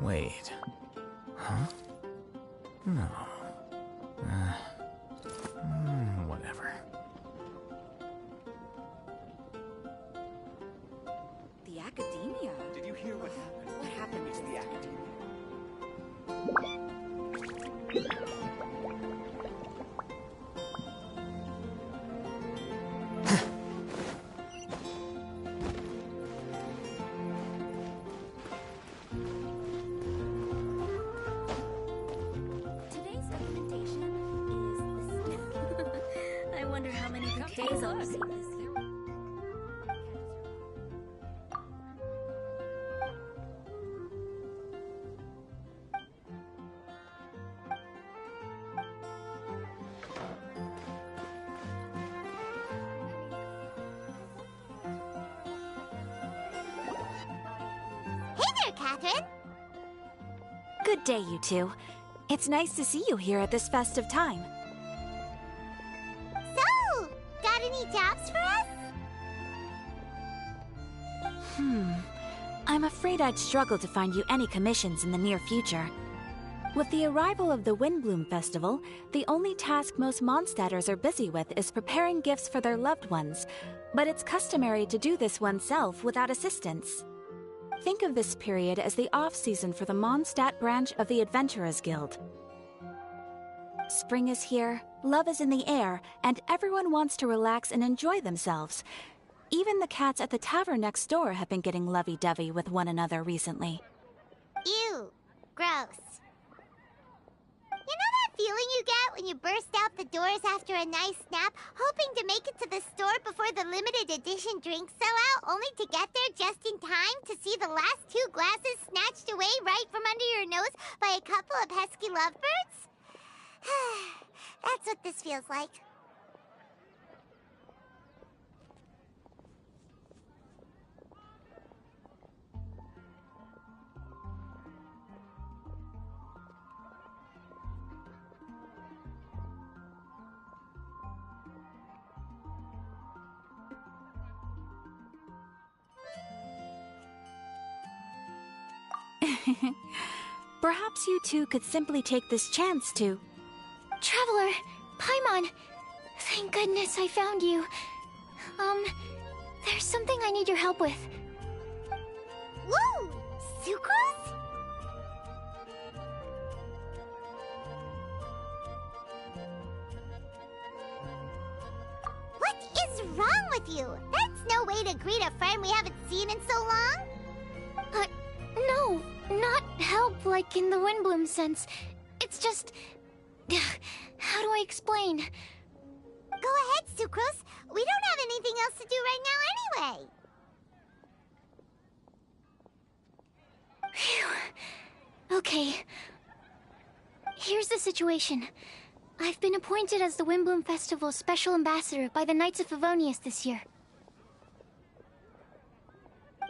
Wait. Huh? No. Whatever. The academia. Did you hear what happened? What happened to the academia? Today's recommendation is this. I wonder how many bouquets I'll receive this year. Catherine? Good day, you two. It's nice to see you here at this festive time. So, got any jobs for us? I'm afraid I'd struggle to find you any commissions in the near future. With the arrival of the Windblume Festival, the only task most Mondstadters are busy with is preparing gifts for their loved ones, but it's customary to do this oneself without assistance. Think of this period as the off-season for the Mondstadt branch of the Adventurers Guild. Spring is here, love is in the air, and everyone wants to relax and enjoy themselves. Even the cats at the tavern next door have been getting lovey-dovey with one another recently. Ew. Gross. You know that feeling you get when you burst out the doors after a nice nap, hoping to make it to the store before the limited edition drinks sell out, only to get there just in time to see the last 2 glasses snatched away right from under your nose by a couple of pesky lovebirds? That's what this feels like. Perhaps you two could simply take this chance to... Traveler! Paimon! Thank goodness I found you. There's something I need your help with. Woo! Sucrose? What is wrong with you? That's no way to greet a friend we haven't seen in so long. No, not help like in the Windblume sense. It's just... How do I explain? Go ahead, Sucrose. We don't have anything else to do right now anyway. Phew. Okay. Here's the situation. I've been appointed as the Windblume Festival's special ambassador by the Knights of Favonius this year.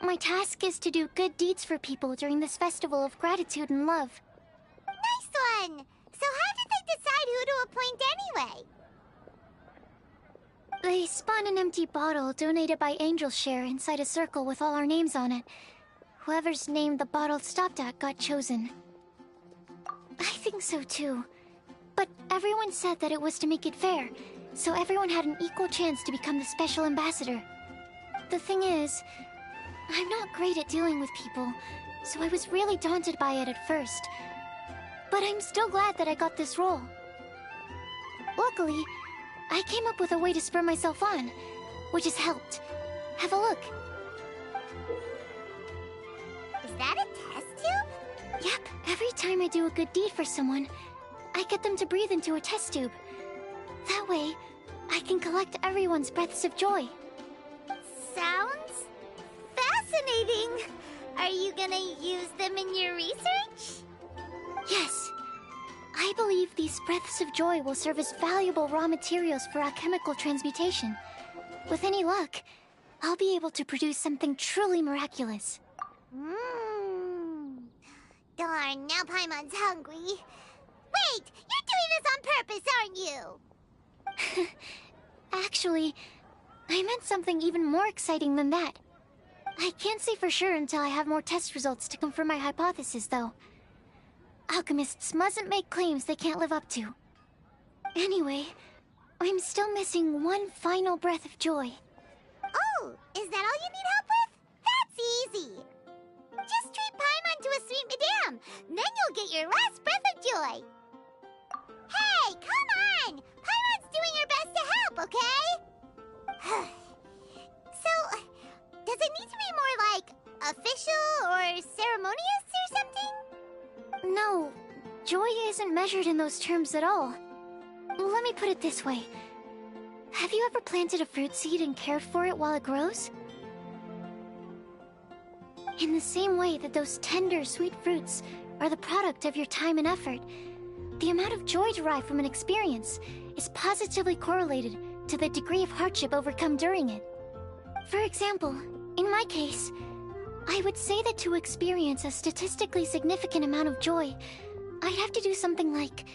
My task is to do good deeds for people during this festival of gratitude and love. Nice one! So how did they decide who to appoint anyway? They spun an empty bottle donated by Angel's Share inside a circle with all our names on it. Whoever's name the bottle stopped at got chosen. I think so too. But everyone said that it was to make it fair, so everyone had an equal chance to become the special ambassador. The thing is, I'm not great at dealing with people, so I was really daunted by it at first. But I'm still glad that I got this role. Luckily, I came up with a way to spur myself on, which has helped. Have a look. Is that a test tube? Yep, every time I do a good deed for someone, I get them to breathe into a test tube. That way, I can collect everyone's breaths of joy. Sounds fascinating. Are you gonna use them in your research? Yes. I believe these breaths of joy will serve as valuable raw materials for alchemical transmutation. With any luck, I'll be able to produce something truly miraculous. Darn, now Paimon's hungry. Wait, you're doing this on purpose, aren't you? Actually, I meant something even more exciting than that. I can't say for sure until I have more test results to confirm my hypothesis, though. Alchemists mustn't make claims they can't live up to. Anyway, I'm still missing one final breath of joy. Oh, is that all you need help with? That's easy. Just treat Paimon to a sweet madame. Then you'll get your last breath of joy. Hey, come on! Paimon's doing her best to help, okay? So, does it need to be more like official or ceremonious or something? No, joy isn't measured in those terms at all. Let me put it this way. Have you ever planted a fruit seed and cared for it while it grows? In the same way that those tender, sweet fruits are the product of your time and effort, the amount of joy derived from an experience is positively correlated to the degree of hardship overcome during it. For example, in my case, I would say that to experience a statistically significant amount of joy, I'd have to do something like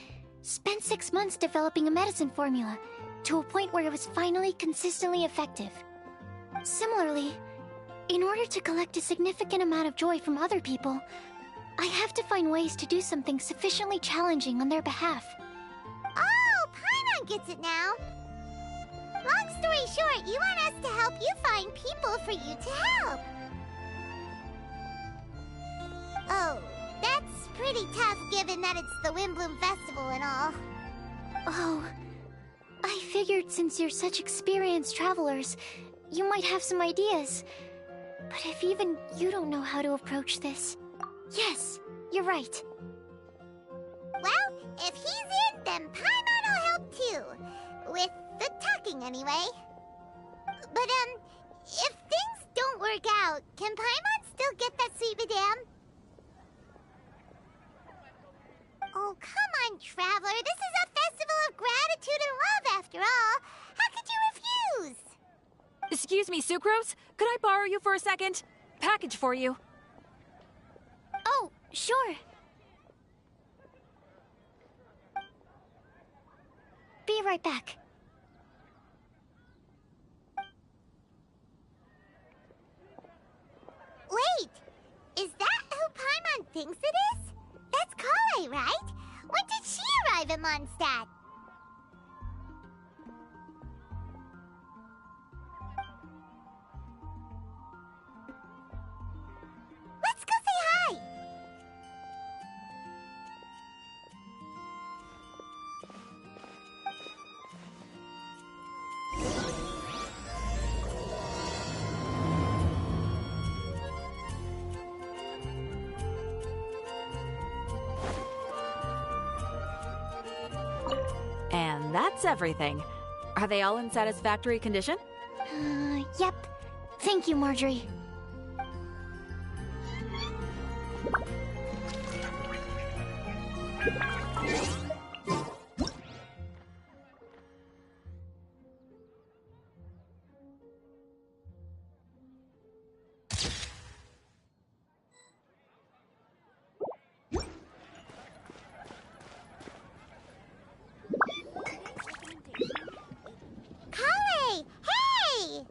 spend 6 months developing a medicine formula to a point where it was finally consistently effective. Similarly, in order to collect a significant amount of joy from other people, I have to find ways to do something sufficiently challenging on their behalf. Oh, Paimon gets it now. Long story short, you want us to help you find people for you to help. Oh, that's pretty tough given that it's the Windblume Festival and all. Oh, I figured since you're such experienced travelers, you might have some ideas. But if even you don't know how to approach this... Yes, you're right. Well, if he's in, then Paimon will help too. With the talking, anyway. But, if things don't work out, can Paimon still get that sweet madame? Oh, come on, Traveler. This is a festival of gratitude and love, after all. How could you refuse? Excuse me, Sucrose? Could I borrow you for a second? Package for you. Oh, sure. Be right back. Wait, is that who Paimon thinks it is? That's Kale, right? When did she arrive at Mondstadt? Let's go say hi! And that's everything. Are they all in satisfactory condition? Yep. Thank you, Marjorie. Kale! Hey!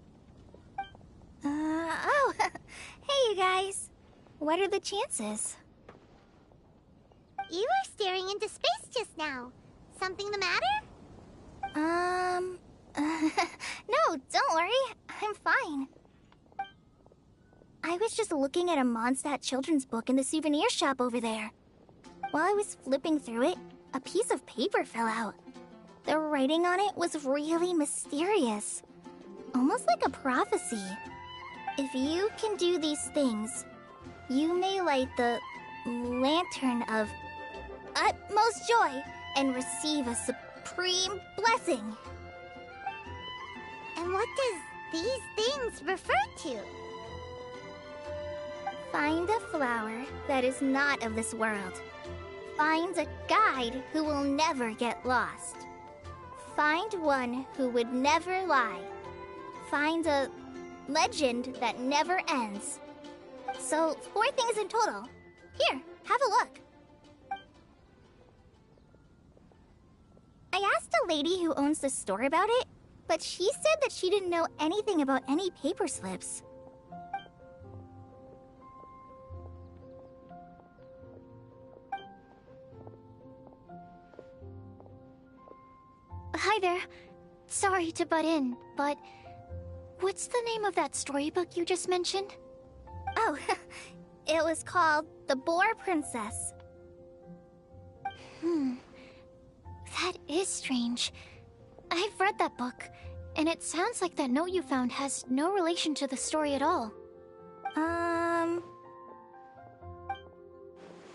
Oh, hey you guys. What are the chances? You were staring into space just now. Something the matter? No, don't worry. I'm fine. I was just looking at a Mondstadt children's book in the souvenir shop over there. While I was flipping through it, a piece of paper fell out. The writing on it was really mysterious. Almost like a prophecy. If you can do these things, you may light the lantern of utmost joy and receive a supreme blessing. And what does these things refer to? Find a flower that is not of this world. Find a guide who will never get lost. Find one who would never lie. Find a legend that never ends. So, 4 things in total. Here, have a look. I asked a lady who owns the store about it, but she said that she didn't know anything about any paper slips. Hi there. Sorry to butt in, but what's the name of that storybook you just mentioned? Oh, it was called The Boar Princess. That is strange. I've read that book, and it sounds like that note you found has no relation to the story at all.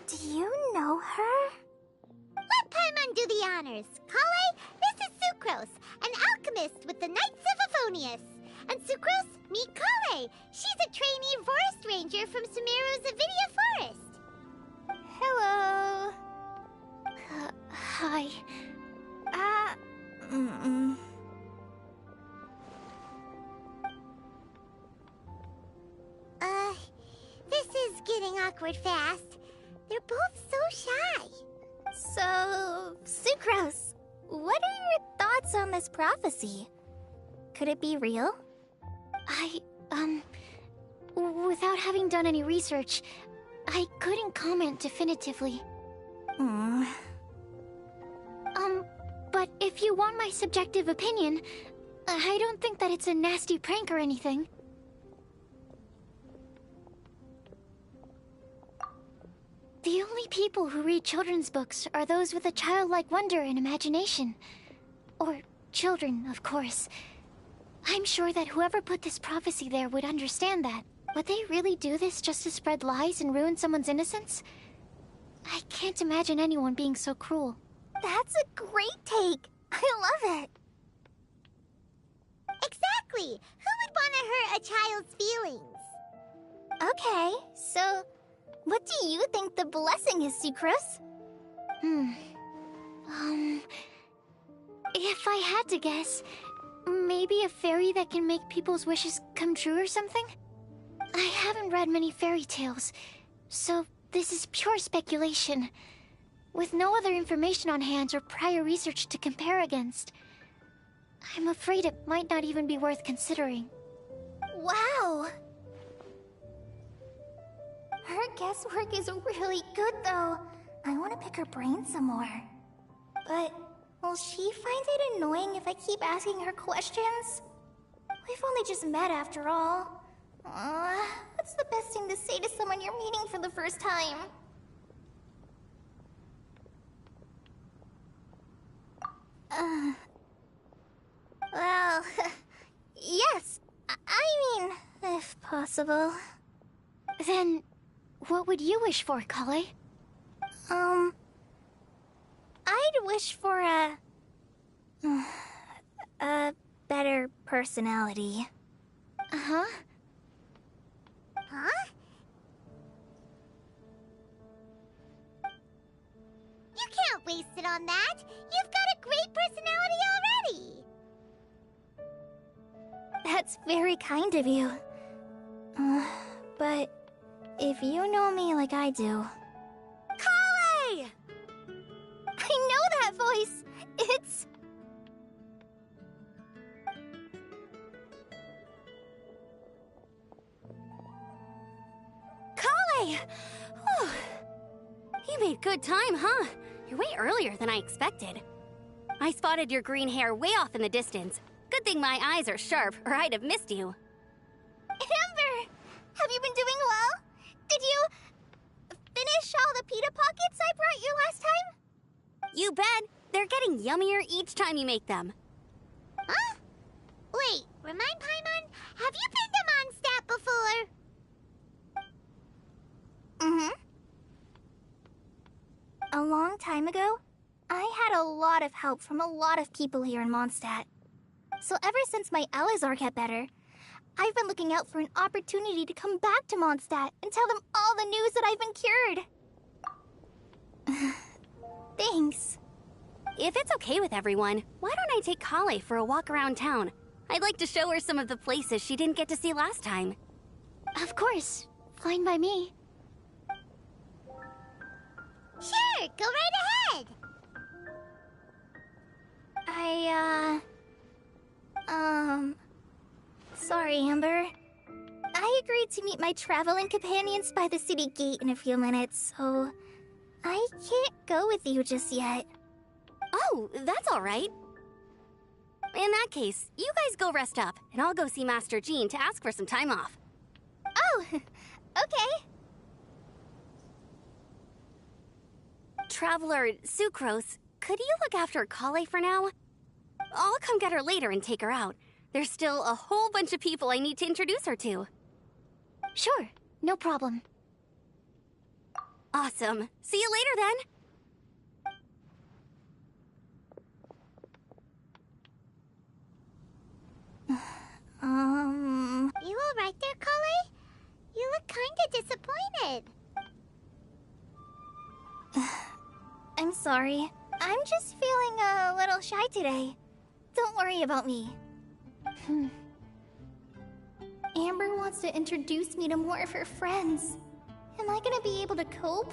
Do you know her? Let Paimon do the honors. Kale, this is Sucrose, an alchemist with the Knights of Favonius. And Sucrose, meet Kale. She's a trainee forest ranger from Sumeru's Avidia Forest. Hello. Hi. This is getting awkward fast. They're both so shy. So, Sucrose, what are your thoughts on this prophecy? Could it be real? Without having done any research, I couldn't comment definitively. But if you want my subjective opinion, I don't think that it's a nasty prank or anything. The only people who read children's books are those with a childlike wonder and imagination. Or children, of course. I'm sure that whoever put this prophecy there would understand that. Would they really do this just to spread lies and ruin someone's innocence? I can't imagine anyone being so cruel. That's a great take. I love it. Exactly. Who would want to hurt a child's feelings? Okay, so what do you think the blessing is, Sucrose? If I had to guess, maybe a fairy that can make people's wishes come true or something? I haven't read many fairy tales, so this is pure speculation. With no other information on hand or prior research to compare against, I'm afraid it might not even be worth considering. Wow! Her guesswork is really good, though. I want to pick her brain some more. But will she find it annoying if I keep asking her questions? We've only just met after all. What's the best thing to say to someone you're meeting for the first time? Well, yes. I mean, if possible. Then, what would you wish for, Kale? I'd wish for a better personality. Uh-huh. Huh? You can't waste it on that. You've got a great personality already. That's very kind of you. But if you know me like I do... Kale! I know that voice! It's... Kale! Whew. You made good time, huh? You're way earlier than I expected. I spotted your green hair way off in the distance. Good thing my eyes are sharp, or I'd have missed you. Amber! Have you been doing well? Did you... finish all the pita pockets I brought you last time? You bet! They're getting yummier each time you make them. Huh? Wait, remind Paimon, have you been to Mondstadt before? A long time ago, I had a lot of help from a lot of people here in Mondstadt. So ever since my Alizar got better, I've been looking out for an opportunity to come back to Mondstadt and tell them all the news that I've been cured. Thanks. If it's okay with everyone, why don't I take Kale for a walk around town? I'd like to show her some of the places she didn't get to see last time. Of course. Fine by me. Sure, go right ahead. Sorry, Amber. I agreed to meet my traveling companions by the city gate in a few minutes, so I can't go with you just yet. Oh, that's all right. In that case, you guys go rest up, and I'll go see Master Jean to ask for some time off. Oh, okay. Traveler Sucrose, could you look after Kale for now? I'll come get her later and take her out. There's still a whole bunch of people I need to introduce her to. Sure, no problem. Awesome. See you later then. You alright there, Kale? You look kinda disappointed. I'm sorry. I'm just feeling a little shy today. Don't worry about me. Amber wants to introduce me to more of her friends. Am I gonna be able to cope?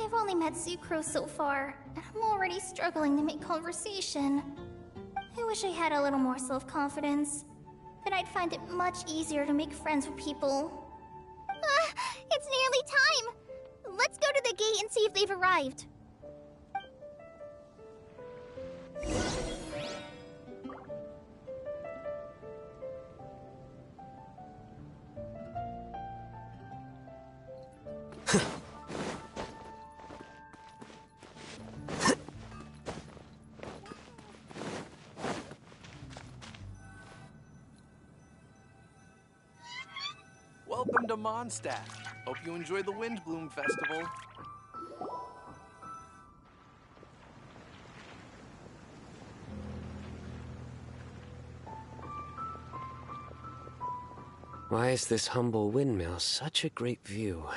I've only met Sucrose so far, and I'm already struggling to make conversation. I wish I had a little more self-confidence. Then I'd find it much easier to make friends with people. It's nearly time! Let's go to the gate and see if they've arrived. Welcome to Mondstadt. Hope you enjoy the Windblume Festival. Why is this humble windmill such a great view?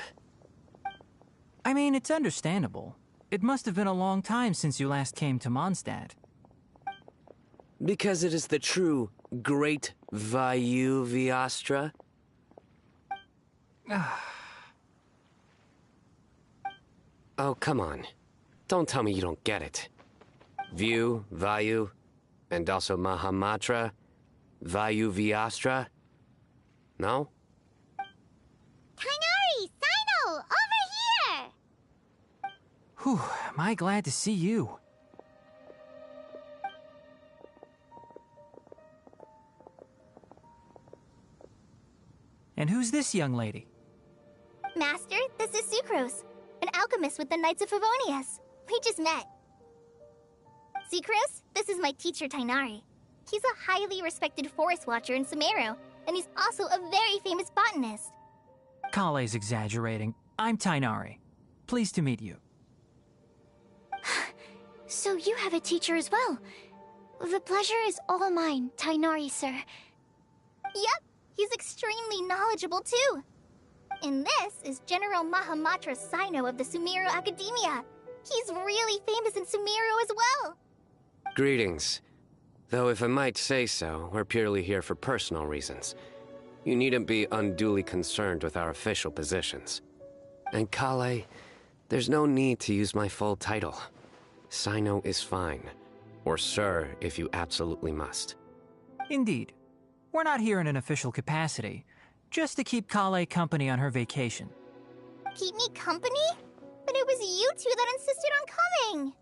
I mean, it's understandable. It must have been a long time since you last came to Mondstadt. Because it is the true Great Vayu Viastra? Oh, come on. Don't tell me you don't get it. View, Vayu, and also Mahamatra, Vayu Viastra? No? Kainari! Sino! Over here! Whew, am I glad to see you. And who's this young lady? Master, this is Sucrose, an alchemist with the Knights of Favonius. We just met. Sucrose, this is my teacher, Tainari. He's a highly respected forest watcher in Sumeru, and he's also a very famous botanist. Kale's exaggerating. I'm Tainari. Pleased to meet you. So you have a teacher as well. The pleasure is all mine, Tainari, sir. Yep, he's extremely knowledgeable too. And this is General Mahamatra Sino of the Sumeru Academia. He's really famous in Sumeru as well. Greetings. Though if I might say so, we're purely here for personal reasons. You needn't be unduly concerned with our official positions. And Kale, there's no need to use my full title. Sino is fine. Or sir, if you absolutely must. Indeed. We're not here in an official capacity, just to keep Kale company on her vacation. Keep me company? But it was you two that insisted on coming.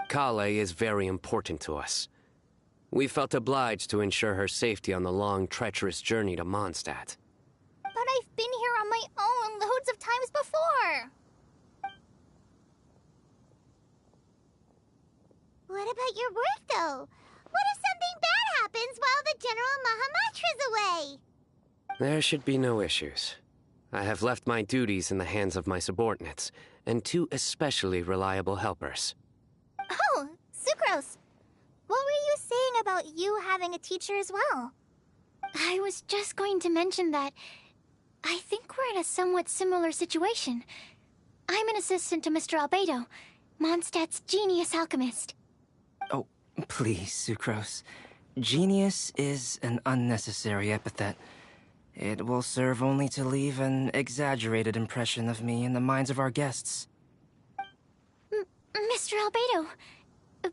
Kale is very important to us. We felt obliged to ensure her safety on the long, treacherous journey to Mondstadt. But I've been here on my own loads of times before. What about your work, though? What if something bad happens while the General Mahamatra's away? There should be no issues. I have left my duties in the hands of my subordinates, and two especially reliable helpers. Oh, Sucrose. What were you saying about you having a teacher as well? I was just going to mention that I think we're in a somewhat similar situation. I'm an assistant to Mr. Albedo, Mondstadt's genius alchemist. Oh, please, Sucrose. Genius is an unnecessary epithet. It will serve only to leave an exaggerated impression of me in the minds of our guests. Mr. Albedo,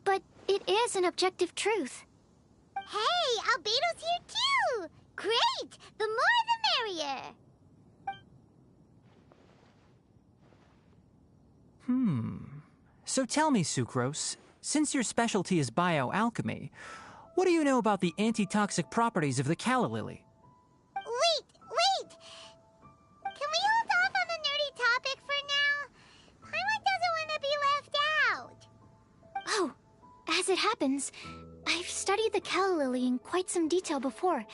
but it is an objective truth. Hey, Albedo's here too! Great! The more the merrier! So tell me, Sucrose, Since your specialty is bioalchemy, what do you know about the antitoxic properties of the calla lily? Wait! Can we hold off on the nerdy topic for now? Paimon doesn't want to be left out. Oh, as it happens, I've studied the calla lily in quite some detail before,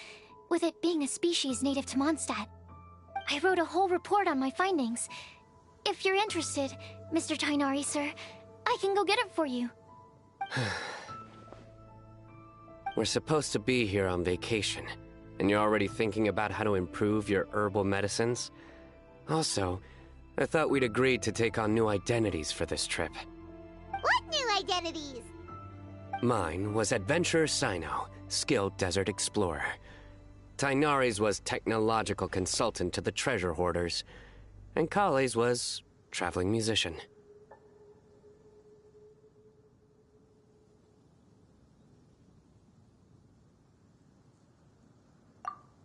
with it being a species native to Mondstadt. I wrote a whole report on my findings. If you're interested, Mr. Tighnari, sir, I can go get it for you. We're supposed to be here on vacation, and you're already thinking about how to improve your herbal medicines? Also, I thought we'd agreed to take on new identities for this trip. What new identities? Mine was Adventurer Sino, skilled desert explorer. Tighnari's was technological consultant to the treasure hoarders, and Kale's was traveling musician.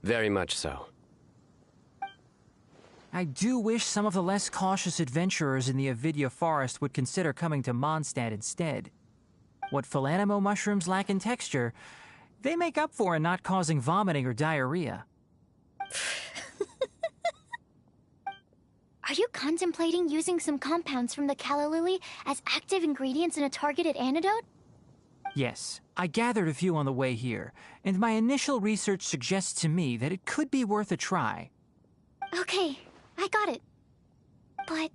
Very much so. I do wish some of the less cautious adventurers in the Avidya forest would consider coming to Mondstadt instead. What Philanimo mushrooms lack in texture, they make up for in not causing vomiting or diarrhea. Are you contemplating using some compounds from the calla lily as active ingredients in a targeted antidote? Yes, I gathered a few on the way here, and my initial research suggests to me that it could be worth a try. Okay, I got it. But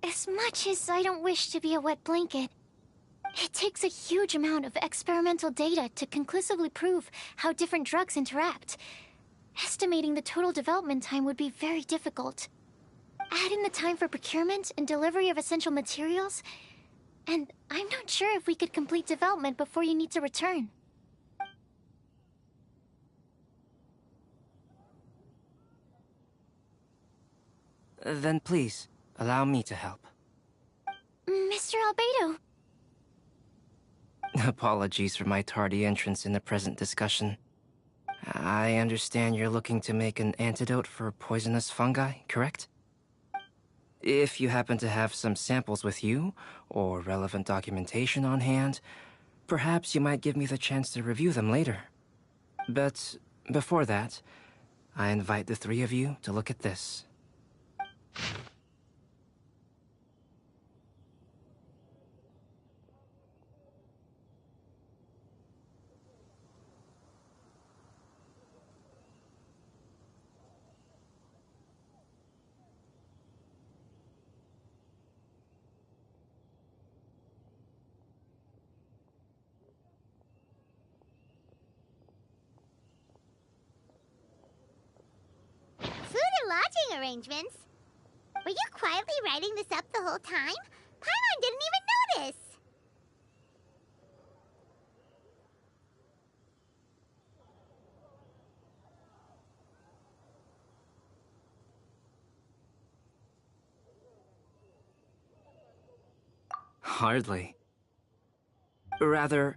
as much as I don't wish to be a wet blanket, it takes a huge amount of experimental data to conclusively prove how different drugs interact. Estimating the total development time would be very difficult. Add in the time for procurement and delivery of essential materials, and I'm not sure if we could complete development before you need to return. Then please, allow me to help. Mr. Albedo. Apologies for my tardy entrance in the present discussion. I understand you're looking to make an antidote for poisonous fungi, correct? If you happen to have some samples with you, or relevant documentation on hand, perhaps you might give me the chance to review them later. But before that, I invite the three of you to look at this. Lodging arrangements? Were you quietly writing this up the whole time? Paimon didn't even notice! Hardly. Rather,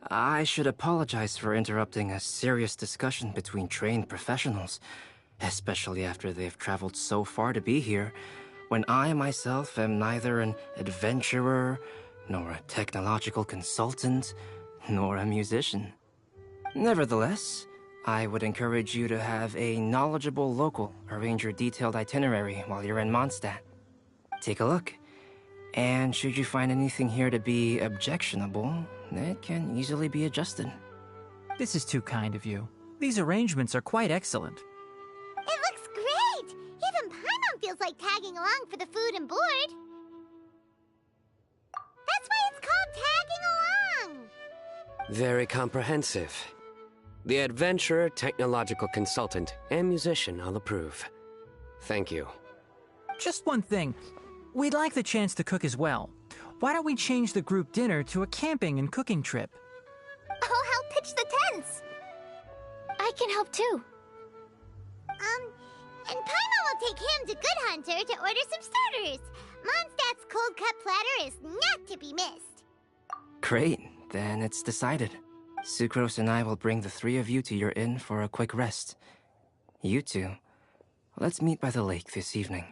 I should apologize for interrupting a serious discussion between trained professionals. Especially after they've traveled so far to be here, when I myself am neither an adventurer, nor a technological consultant, nor a musician. Nevertheless, I would encourage you to have a knowledgeable local arrange your detailed itinerary while you're in Mondstadt. Take a look, and should you find anything here to be objectionable, it can easily be adjusted. This is too kind of you. These arrangements are quite excellent. It looks great! Even Paimon feels like tagging along for the food and board. That's why it's called tagging along! Very comprehensive. The adventurer, technological consultant, and musician all approve. Thank you. Just one thing. We'd like the chance to cook as well. Why don't we change the group dinner to a camping and cooking trip? I'll help pitch the tents. I can help too. And Paimon will take him to Good Hunter to order some starters. Mondstadt's cold cut platter is not to be missed. Great, then it's decided. Sucrose and I will bring the three of you to your inn for a quick rest. You two, let's meet by the lake this evening.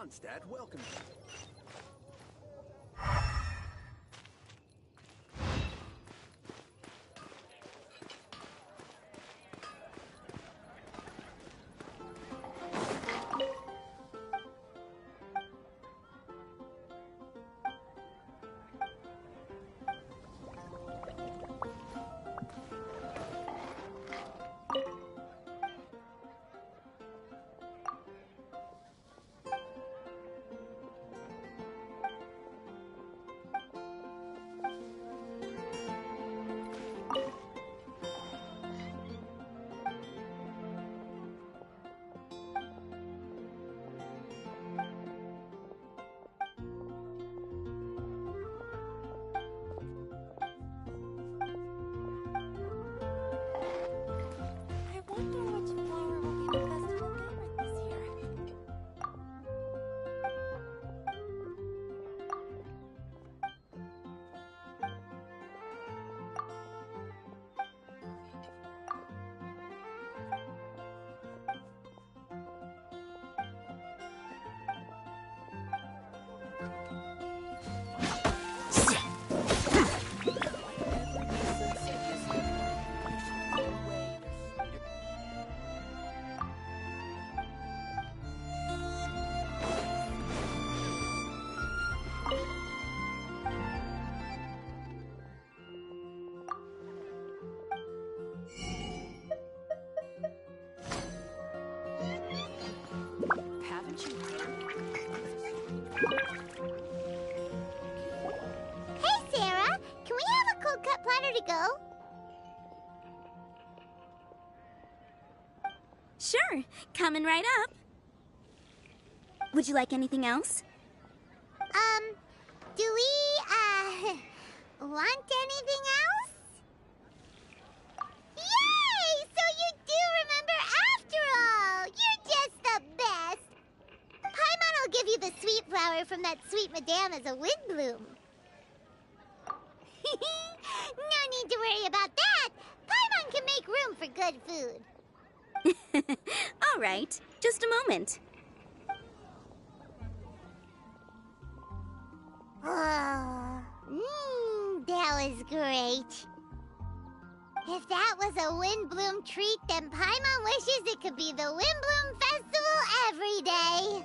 Mondstadt welcomes you. Hey, Sarah! Can we have a cold cut platter to go? Sure, coming right up. Would you like anything else? Do we, want anything else? Yay! So you do remember after all! You're just the best! Paimon will give you the sweet flower from that sweet madame as a Windblume. No need to worry about that! Paimon can make room for good food. All right, just a moment. That was great. If that was a Windblume treat, then Paimon wishes it could be the Windblume Festival every day.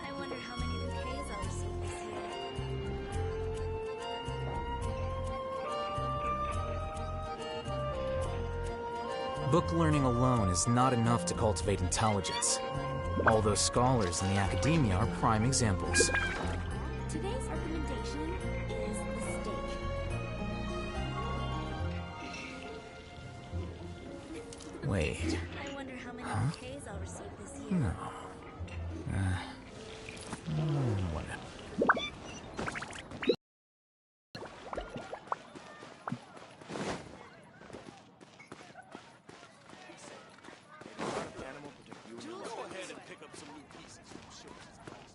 I wonder how many bouquets I'll receive this year. Book learning alone is not enough to cultivate intelligence. All those scholars in the academia are prime examples. Today's recommendation is the steak. Wait. I wonder how many bouquets I'll receive this year. No. Whatever. Go ahead and pick up some new pieces. I'm sure it's awesome.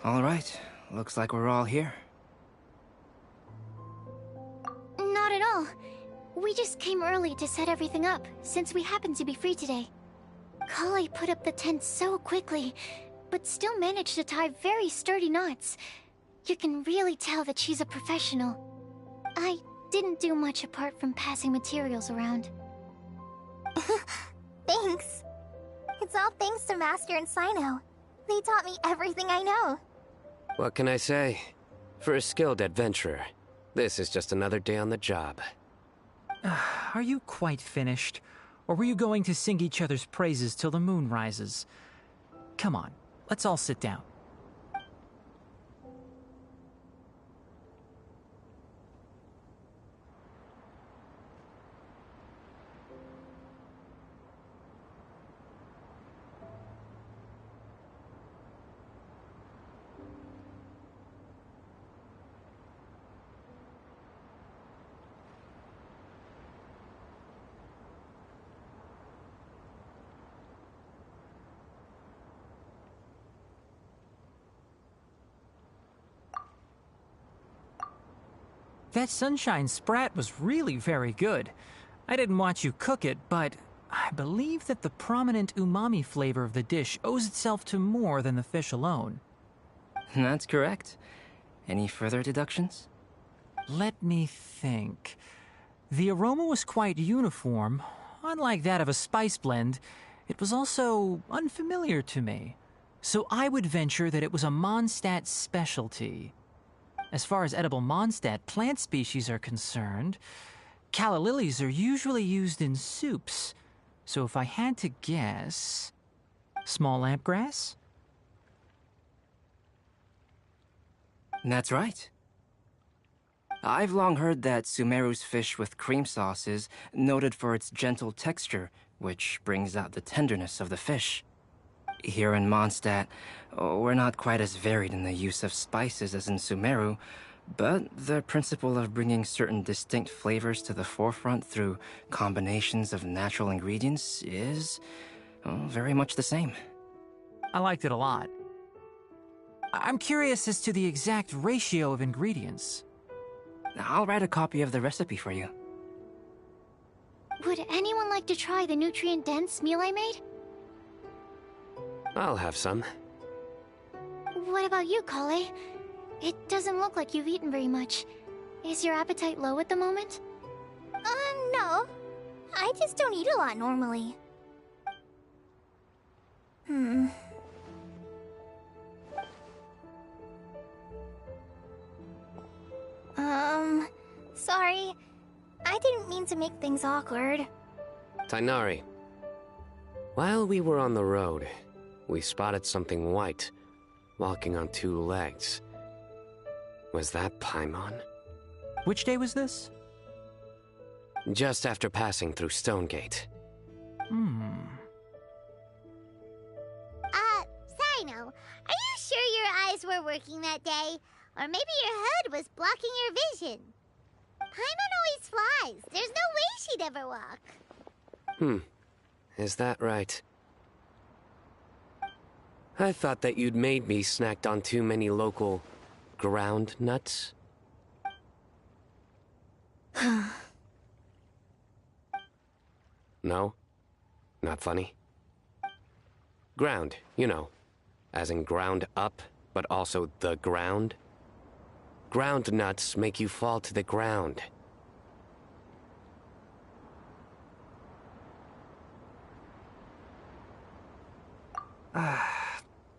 All right, looks like we're all here. Not at all. We just came early to set everything up, since we happen to be free today. Kale put up the tent so quickly, but still managed to tie very sturdy knots. You can really tell that she's a professional. I didn't do much apart from passing materials around. Thanks. It's all thanks to Master and Sino. They taught me everything I know. What can I say? For a skilled adventurer, this is just another day on the job. Are you quite finished? Or were you going to sing each other's praises till the moon rises? Come on, let's all sit down. That sunshine sprat was really very good. I didn't watch you cook it, but I believe that the prominent umami flavor of the dish owes itself to more than the fish alone. That's correct. Any further deductions? Let me think. The aroma was quite uniform. Unlike that of a spice blend, it was also unfamiliar to me. So I would venture that it was a Mondstadt specialty. As far as edible Mondstadt plant species are concerned, calla lilies are usually used in soups. So if I had to guess... small lampgrass? That's right. I've long heard that Sumeru's fish with cream sauce is noted for its gentle texture, which brings out the tenderness of the fish. Here in Mondstadt, we're not quite as varied in the use of spices as in Sumeru, but the principle of bringing certain distinct flavors to the forefront through combinations of natural ingredients is, very much the same. I liked it a lot. I'm curious as to the exact ratio of ingredients. I'll write a copy of the recipe for you. Would anyone like to try the nutrient-dense meal I made? I'll have some. What about you, Kale? It doesn't look like you've eaten very much. Is your appetite low at the moment? No. I just don't eat a lot normally. Sorry. I didn't mean to make things awkward. Tainari, while we were on the road, we spotted something white, walking on two legs. Was that Paimon? Which day was this? Just after passing through Stonegate. Sino, are you sure your eyes were working that day? Or maybe your hood was blocking your vision? Paimon always flies. There's no way she'd ever walk. Is that right? I thought that you'd made me snacked on too many local ground nuts. No? Not funny? Ground, you know. As in ground up, but also the ground. Ground nuts make you fall to the ground.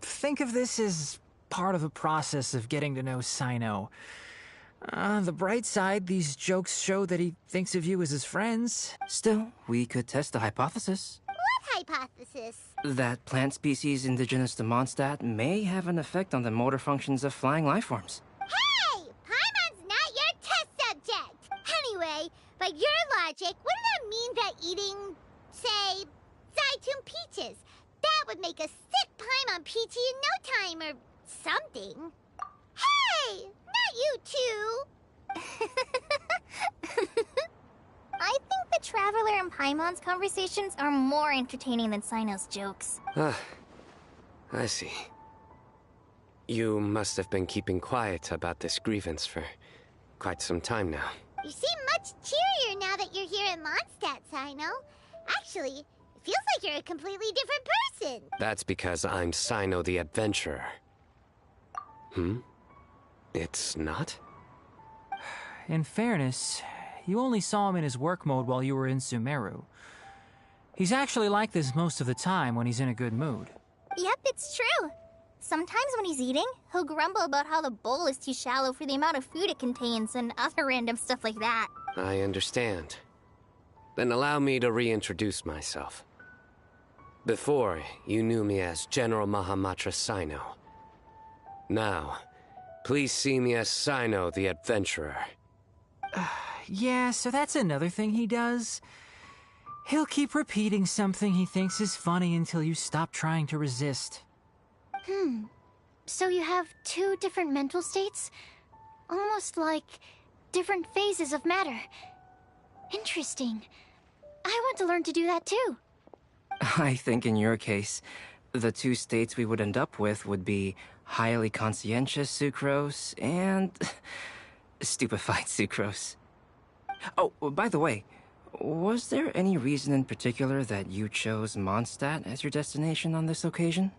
Think of this as part of the process of getting to know Sino. On the bright side, these jokes show that he thinks of you as his friends. Still, we could test the hypothesis. What hypothesis? That plant species indigenous to Mondstadt may have an effect on the motor functions of flying lifeforms. Hey! Paimon's not your test subject! Anyway, by your logic, wouldn't that mean that eating, say, Zaitun peaches, that would make a sick Paimon peachy in no time or something? Hey! Not you two! I think the Traveler and Paimon's conversations are more entertaining than Sino's jokes. I see. You must have been keeping quiet about this grievance for quite some time now. You seem much cheerier now that you're here in Mondstadt, Sino. Actually, it feels like you're a completely different person. That's because I'm Sino the Adventurer. It's not? In fairness, you only saw him in his work mode while you were in Sumeru. He's actually like this most of the time when he's in a good mood. Yep, it's true. Sometimes when he's eating, he'll grumble about how the bowl is too shallow for the amount of food it contains and other random stuff like that. I understand. Then allow me to reintroduce myself. Before, you knew me as General Mahamatra Sino. Now, please see me as Sino the Adventurer. Yeah, so that's another thing he does. He'll keep repeating something he thinks is funny until you stop trying to resist. So you have two different mental states? Almost like different phases of matter. Interesting. I want to learn to do that too. I think in your case, the two states we would end up with would be highly conscientious sucrose and stupefied sucrose. Oh, by the way, was there any reason in particular that you chose Mondstadt as your destination on this occasion?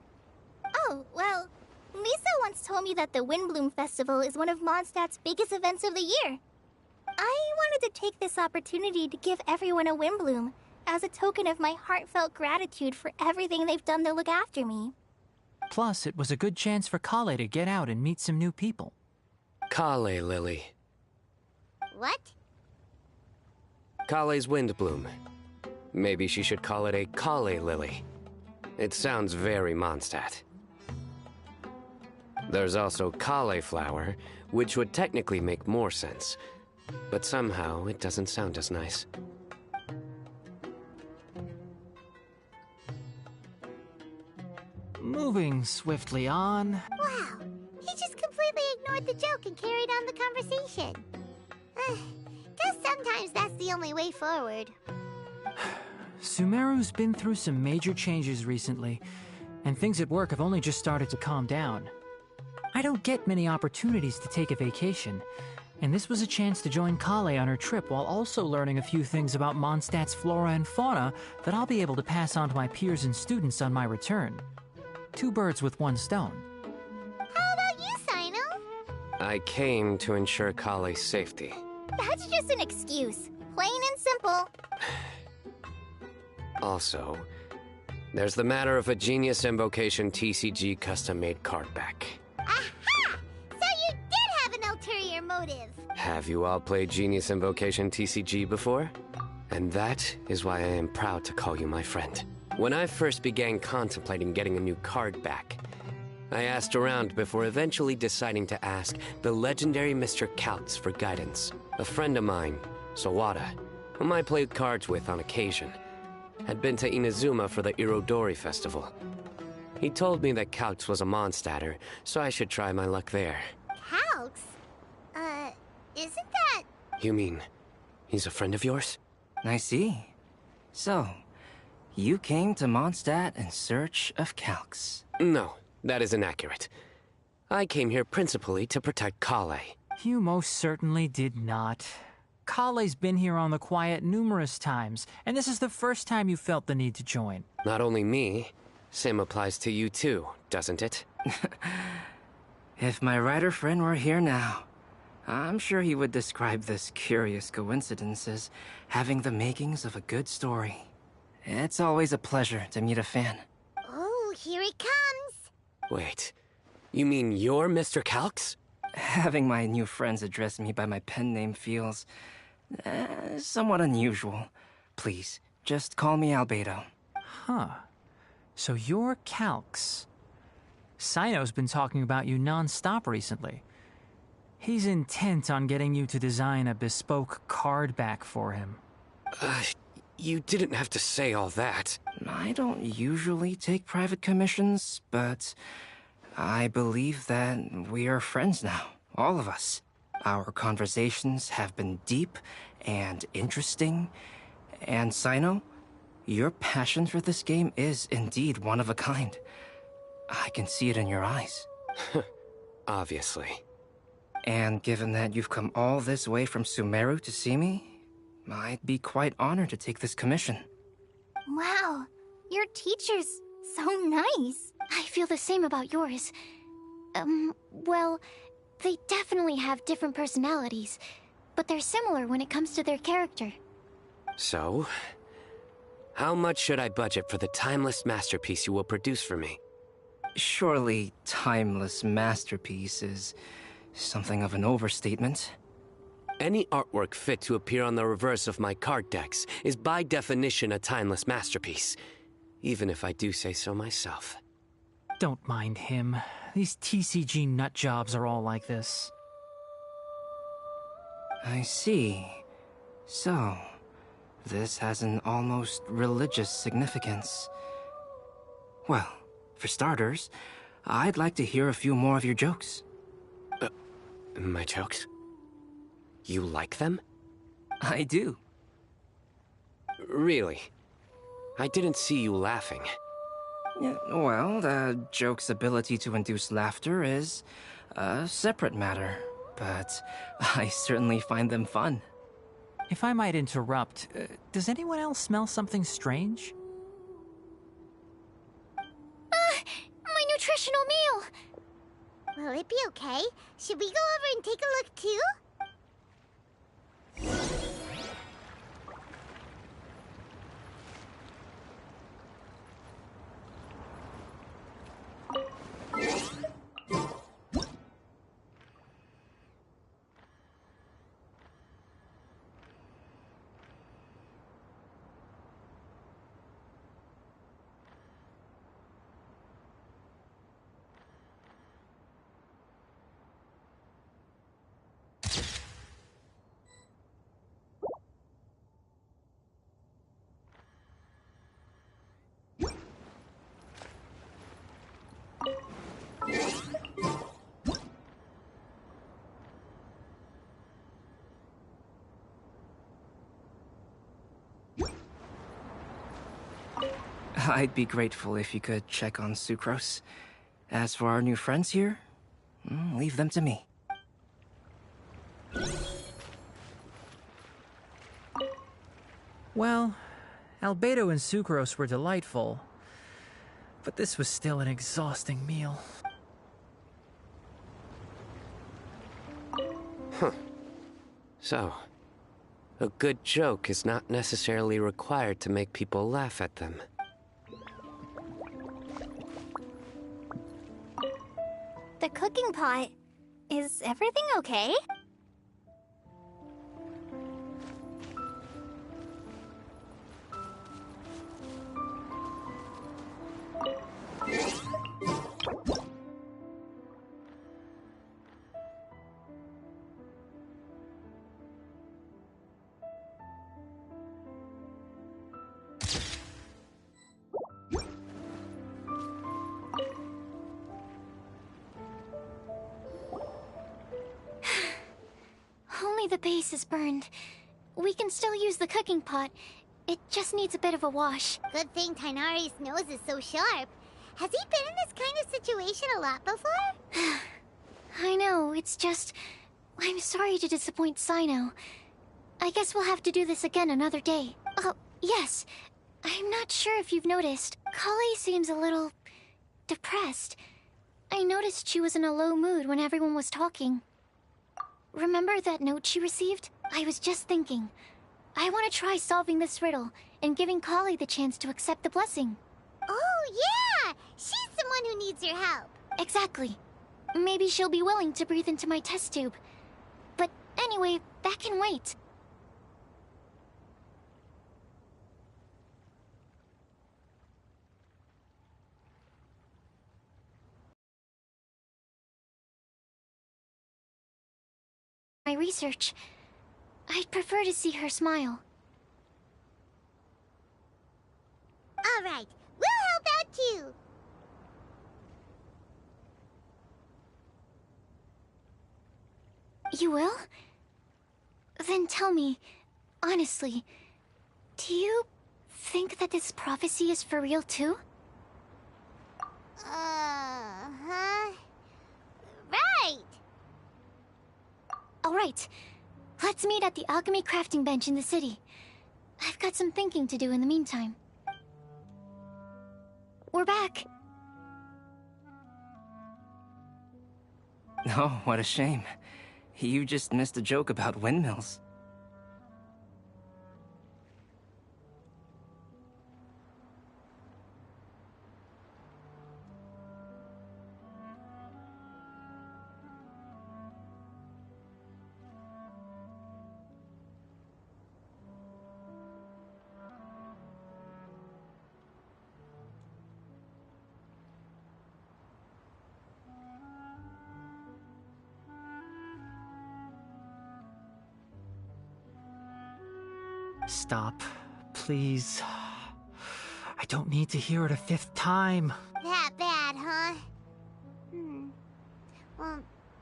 Oh, well, Lisa once told me that the Windblume Festival is one of Mondstadt's biggest events of the year. I wanted to take this opportunity to give everyone a Windblume, as a token of my heartfelt gratitude for everything they've done to look after me. Plus, it was a good chance for Kale to get out and meet some new people. Kale Lily. What? Kale's Windblume. Maybe she should call it a Kale Lily. It sounds very Mondstadt. There's also cauliflower, which would technically make more sense. But somehow, it doesn't sound as nice. Moving swiftly on. Wow, he just completely ignored the joke and carried on the conversation. Guess sometimes that's the only way forward. Sumeru's been through some major changes recently, and things at work have only just started to calm down. I don't get many opportunities to take a vacation, and this was a chance to join Kale on her trip while also learning a few things about Mondstadt's flora and fauna that I'll be able to pass on to my peers and students on my return. Two birds with one stone. How about you, Sino? I came to ensure Kale's safety. That's just an excuse. Plain and simple. Also, there's the matter of a Genius Invocation TCG custom-made card back. Aha! So you did have an ulterior motive. Have you all played Genius Invocation TCG before? And that is why I am proud to call you my friend. When I first began contemplating getting a new card back, I asked around before eventually deciding to ask the legendary Mr. Kautz for guidance. A friend of mine, Sawada, whom I played cards with on occasion, had been to Inazuma for the Irodori Festival. He told me that Kautz was a Mondstadter, so I should try my luck there. Kautz? Isn't that... You mean, he's a friend of yours? I see. So, you came to Mondstadt in search of Calx. No, that is inaccurate. I came here principally to protect Kale. You most certainly did not. Kale's been here on the quiet numerous times, and this is the first time you felt the need to join. Not only me, same applies to you too, doesn't it? If my writer friend were here now, I'm sure he would describe this curious coincidence as having the makings of a good story. It's always a pleasure to meet a fan. Oh, here he comes. Wait, you mean you're Mr. Calx? Having my new friends address me by my pen name feels somewhat unusual. Please, just call me Albedo. Huh. So you're Calx. Sino's been talking about you non-stop recently. He's intent on getting you to design a bespoke card back for him. You didn't have to say all that. I don't usually take private commissions, but I believe that we are friends now, all of us. Our conversations have been deep and interesting, and Sino, your passion for this game is indeed one of a kind. I can see it in your eyes. Obviously. And given that you've come all this way from Sumeru to see me, I'd be quite honored to take this commission. Wow, your teacher's so nice. I feel the same about yours. Well, they definitely have different personalities, but they're similar when it comes to their character. So, How much should I budget for the timeless masterpiece you will produce for me? Surely, timeless masterpiece is something of an overstatement. Any artwork fit to appear on the reverse of my card decks is by definition a timeless masterpiece, even if I do say so myself. Don't mind him. These TCG nut jobs are all like this. I see. So, this has an almost religious significance. Well, for starters, I'd like to hear a few more of your jokes. My jokes? You like them? I do. Really? I didn't see you laughing. Yeah, well, the joke's ability to induce laughter is a separate matter, but I certainly find them fun. If I might interrupt, does anyone else smell something strange? My nutritional meal! Will it be okay? Should we go over and take a look too? I'd be grateful if you could check on Sucrose. As for our new friends here, leave them to me. Well, Albedo and Sucrose were delightful, but this was still an exhausting meal. So, a good joke is not necessarily required to make people laugh at them. The cooking pot. Is everything okay? Only the base is burned. We can still use the cooking pot. It just needs a bit of a wash. Good thing Tainari's nose is so sharp. Has he been in this kind of situation a lot before? I know, it's just... I'm sorry to disappoint Sino. I guess we'll have to do this again another day. Oh, yes. I'm not sure if you've noticed. Kali seems a little... depressed. I noticed she was in a low mood when everyone was talking. Remember that note she received? I was just thinking. I want to try solving this riddle and giving Kali the chance to accept the blessing. Oh, yeah! She's someone who needs your help. Exactly. Maybe she'll be willing to breathe into my test tube. But anyway, that can wait. My research. I'd prefer to see her smile. All right, we'll help out too. You will? Then tell me, honestly, do you think that this prophecy is for real too? Uh-huh. Right! Alright, let's meet at the alchemy crafting bench in the city. I've got some thinking to do in the meantime. We're back. Oh, what a shame. You just missed a joke about windmills. Stop, please. I don't need to hear it a 5th time. That bad, huh? Well,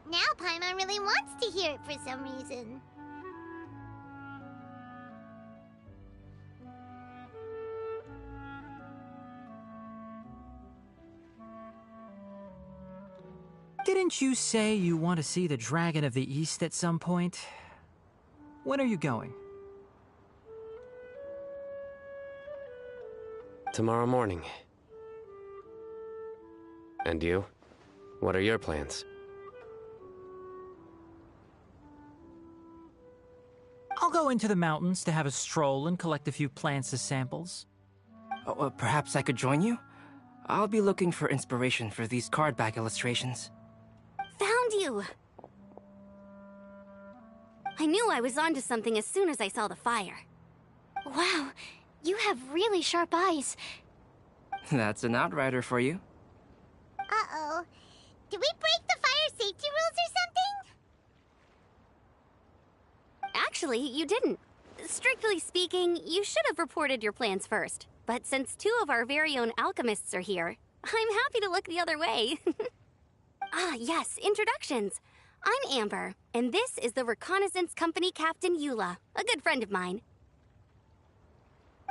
now Paimon really wants to hear it for some reason. Didn't you say you want to see the Dragon of the East at some point? When are you going? Tomorrow morning. And you? What are your plans? I'll go into the mountains to have a stroll and collect a few plants as samples. Oh, perhaps I could join you? I'll be looking for inspiration for these card back illustrations. Found you! I knew I was onto something as soon as I saw the fire. Wow, you have really sharp eyes. That's an outrider for you. Uh-oh. Did we break the fire safety rules or something? Actually, you didn't. Strictly speaking, you should have reported your plans first. But since 2 of our very own alchemists are here, I'm happy to look the other way. Ah, yes, introductions. I'm Amber, and this is the Reconnaissance Company Captain Eula, a good friend of mine.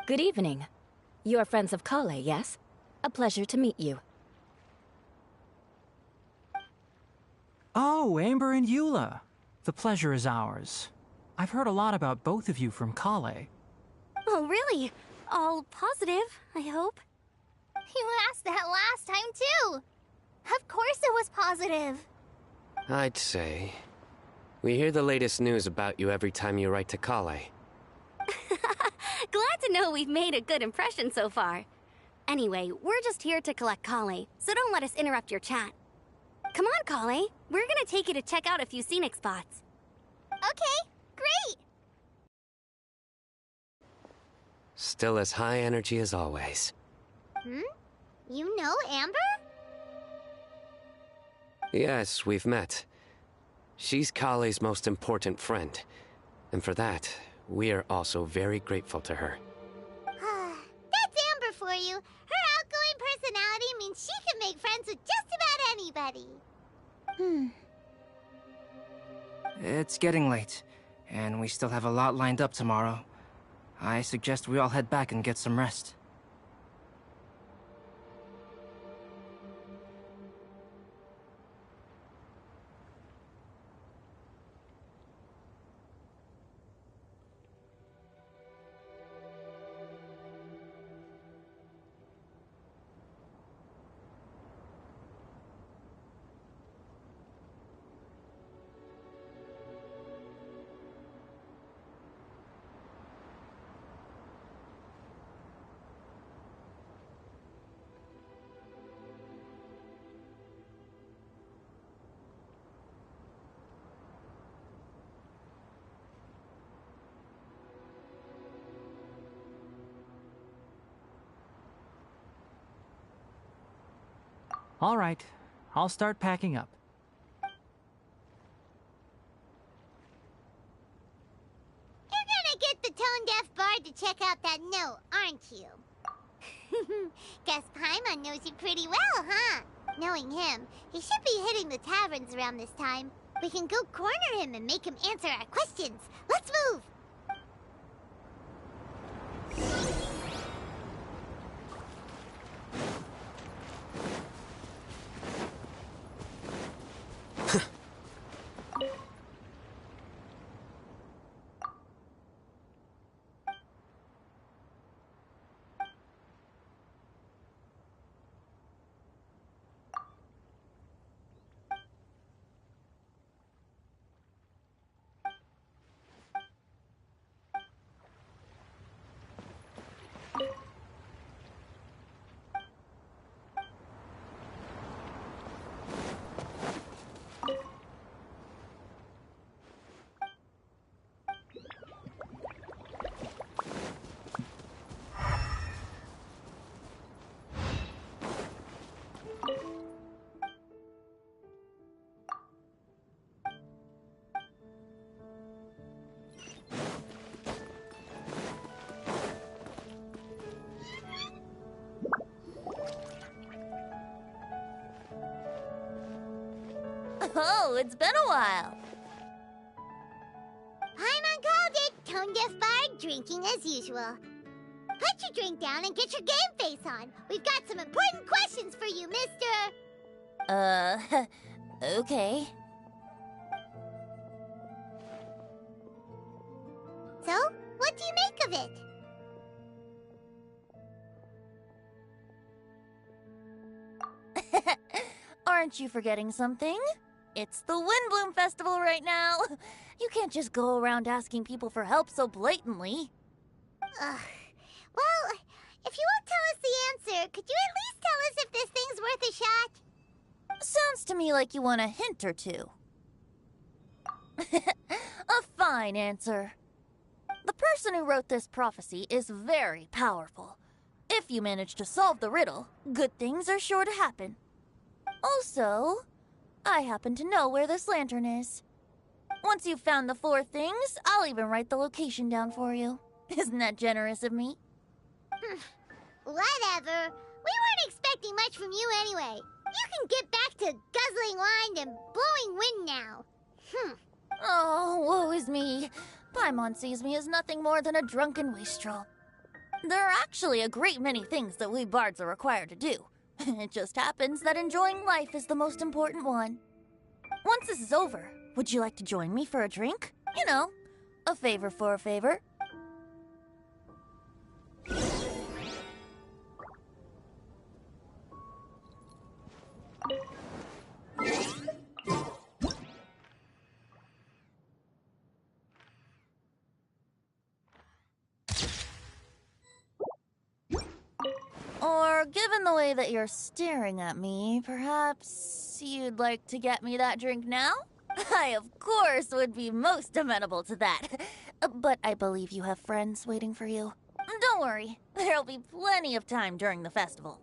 Good evening. You are friends of Kale, yes? A pleasure to meet you. Oh, Amber and Eula. The pleasure is ours. I've heard a lot about both of you from Kale. Oh, really? All positive, I hope. You asked that last time, too. Of course it was positive. I'd say. We hear the latest news about you every time you write to Kale. Glad to know we've made a good impression so far. Anyway, we're just here to collect Kale, so don't let us interrupt your chat. Come on, Kale. We're gonna take you to check out a few scenic spots. Okay, great. Still as high energy as always. You know Amber? Yes, we've met. She's Kale's most important friend. And for that, we are also very grateful to her. That's Amber for you. Her outgoing personality means she can make friends with just about anybody. It's getting late, and we still have a lot lined up tomorrow. I suggest we all head back and get some rest. All right, I'll start packing up. You're gonna get the tone-deaf bard to check out that note, aren't you? Guess Paimon knows you pretty well, huh? Knowing him, he should be hitting the taverns around this time. We can go corner him and make him answer our questions. Let's move! Oh, it's been a while. Paimon called it. Tone deaf bard, drinking as usual. Put your drink down and get your game face on. We've got some important questions for you, mister. Okay. So, what do you make of it? Aren't you forgetting something? It's the Windblume Festival right now. You can't just go around asking people for help so blatantly. Well, if you won't tell us the answer, could you at least tell us if this thing's worth a shot? Sounds to me like you want a hint or two. A fine answer. The person who wrote this prophecy is very powerful. If you manage to solve the riddle, good things are sure to happen. Also, I happen to know where this lantern is. Once you've found the 4 things, I'll even write the location down for you. Isn't that generous of me? Whatever. We weren't expecting much from you anyway. You can get back to guzzling wine and blowing wind now. Oh, woe is me. Paimon sees me as nothing more than a drunken wastrel. There are actually a great many things that we bards are required to do. It just happens that enjoying life is the most important one. Once this is over, would you like to join me for a drink? You know, a favor for a favor. Or, given the way that you're staring at me, perhaps you'd like to get me that drink now? I, of course, would be most amenable to that. But I believe you have friends waiting for you. Don't worry, there'll be plenty of time during the festival.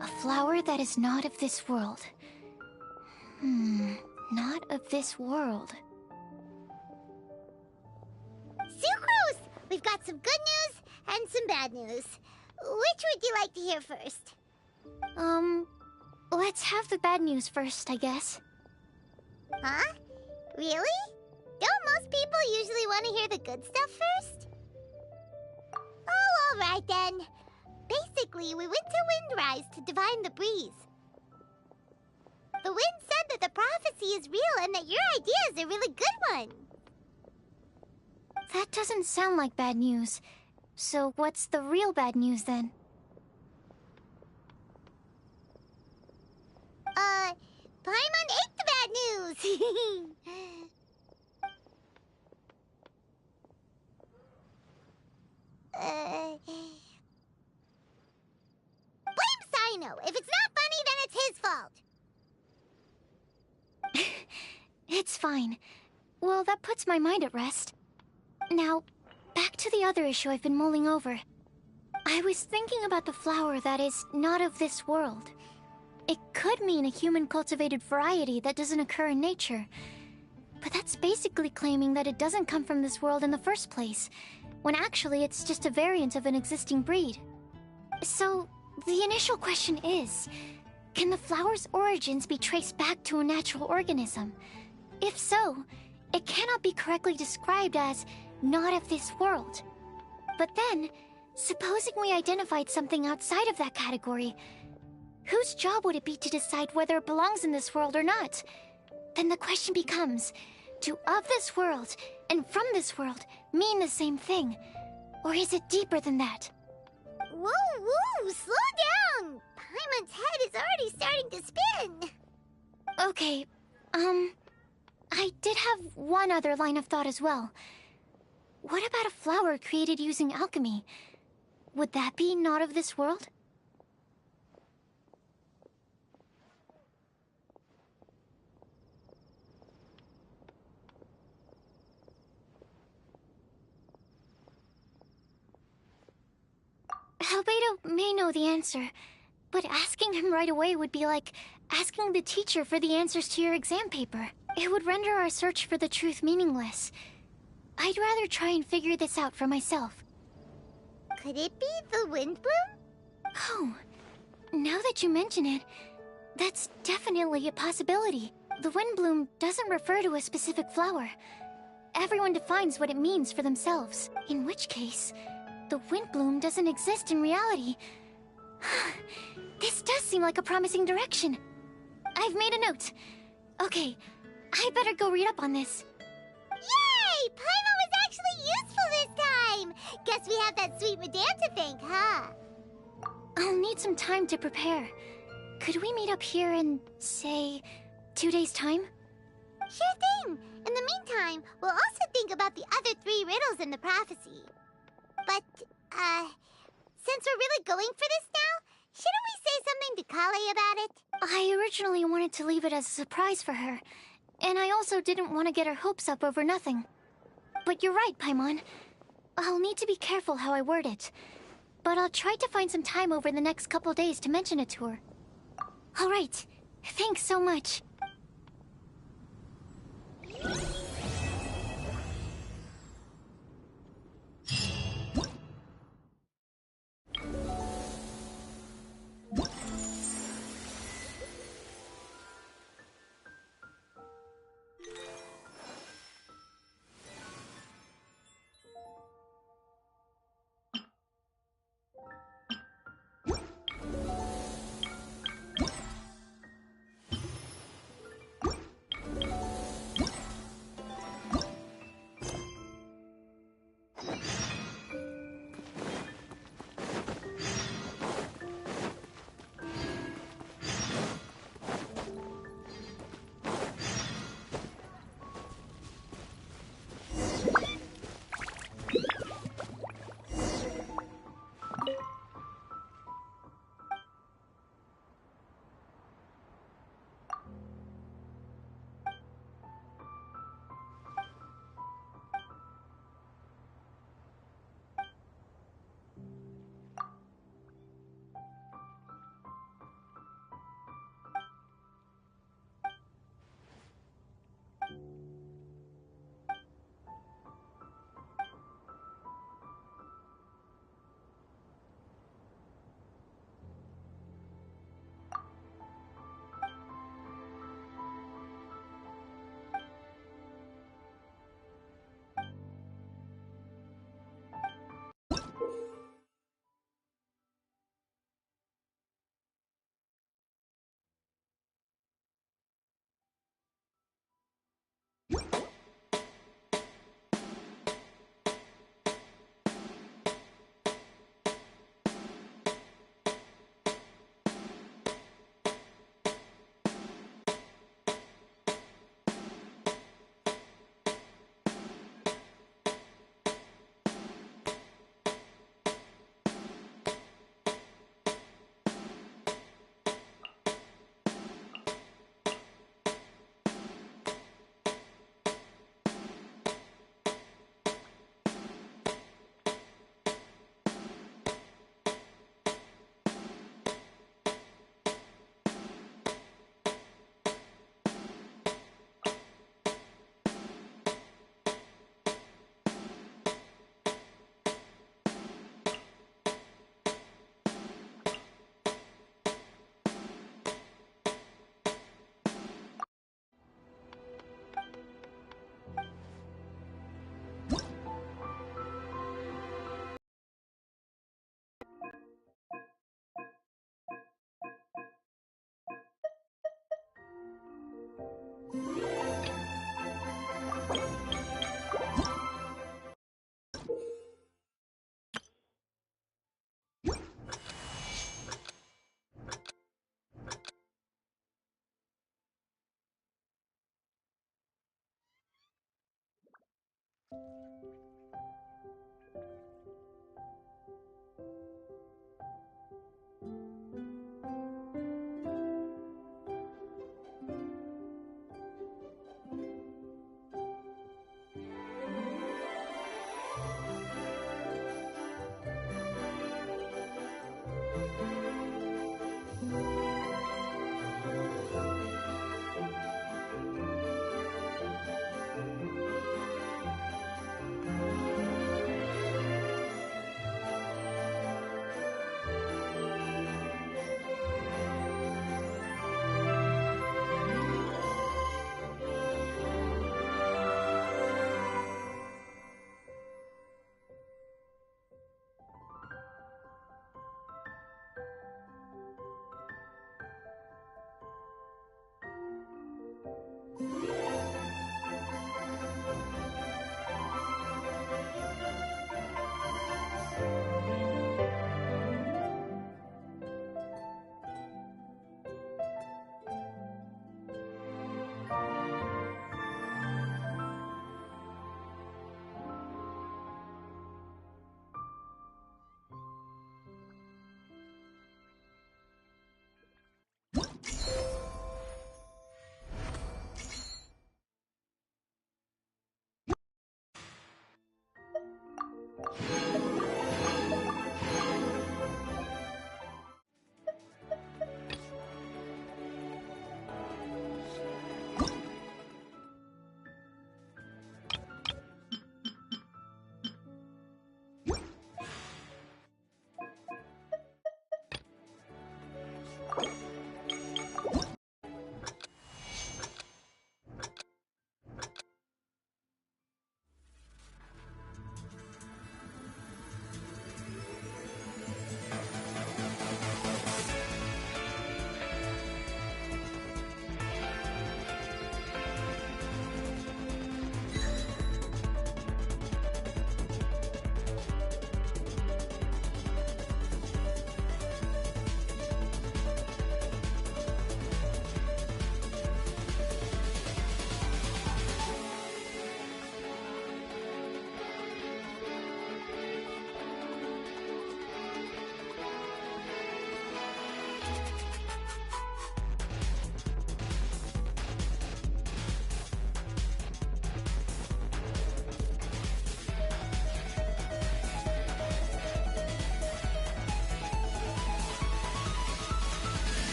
A flower that is not of this world. Not of this world. Sucrose! We've got some good news and some bad news. Which would you like to hear first? Let's have the bad news first, I guess. Huh? Really? Don't most people usually want to hear the good stuff first? Oh, alright then. Basically, we went to Windrise to divine the breeze. The wind said that the prophecy is real and that your idea is a really good one. That doesn't sound like bad news. So what's the real bad news then? Paimon ate the bad news! Blame Sino! If it's not funny, then it's his fault! It's fine. Well, that puts my mind at rest. Now, back to the other issue I've been mulling over. I was thinking about the flower that is not of this world. It could mean a human-cultivated variety that doesn't occur in nature. But that's basically claiming that it doesn't come from this world in the first place, when actually it's just a variant of an existing breed. So, the initial question is, can the flower's origins be traced back to a natural organism? If so, it cannot be correctly described as not of this world. But then, supposing we identified something outside of that category, whose job would it be to decide whether it belongs in this world or not? Then the question becomes, do of this world and from this world mean the same thing? Or is it deeper than that? Whoa, whoa, slow down! Paimon's head is already starting to spin! Okay, I did have one other line of thought as well. What about a flower created using alchemy? Would that be not of this world? Albedo may know the answer, but asking him right away would be like asking the teacher for the answers to your exam paper. It would render our search for the truth meaningless. I'd rather try and figure this out for myself. Could it be the Windblume? Oh, now that you mention it, that's definitely a possibility. The Windblume doesn't refer to a specific flower. Everyone defines what it means for themselves. In which case, the Windblume doesn't exist in reality. This does seem like a promising direction. I've made a note. Okay, I better go read up on this. Yay! Paimon was actually useful this time! Guess we have that sweet madame to thank, huh? I'll need some time to prepare. Could we meet up here in, say, 2 days' time? Sure thing! In the meantime, we'll also think about the other 3 riddles in the prophecy. But, since we're really going for this now, shouldn't we say something to Kale about it? I originally wanted to leave it as a surprise for her, and I also didn't want to get her hopes up over nothing. But you're right, Paimon. I'll need to be careful how I word it. But I'll try to find some time over the next couple days to mention it to her. All right. Thanks so much.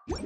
Huh?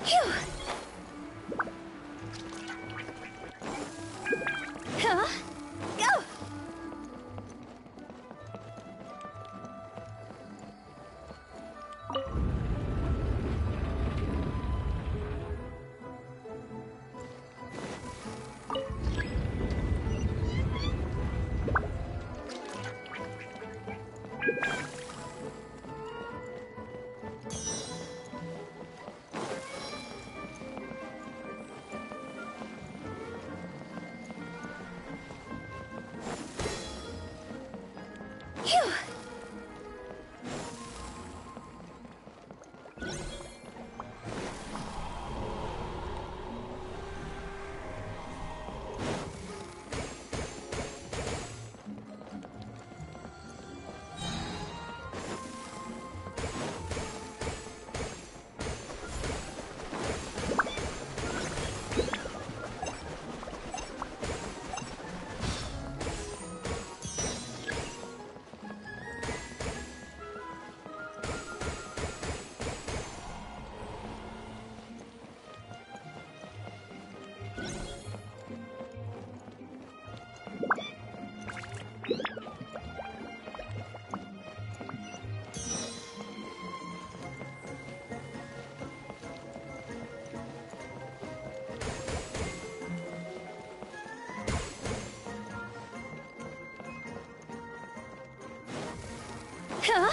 Phew! Huh? Go! Phew! Huh?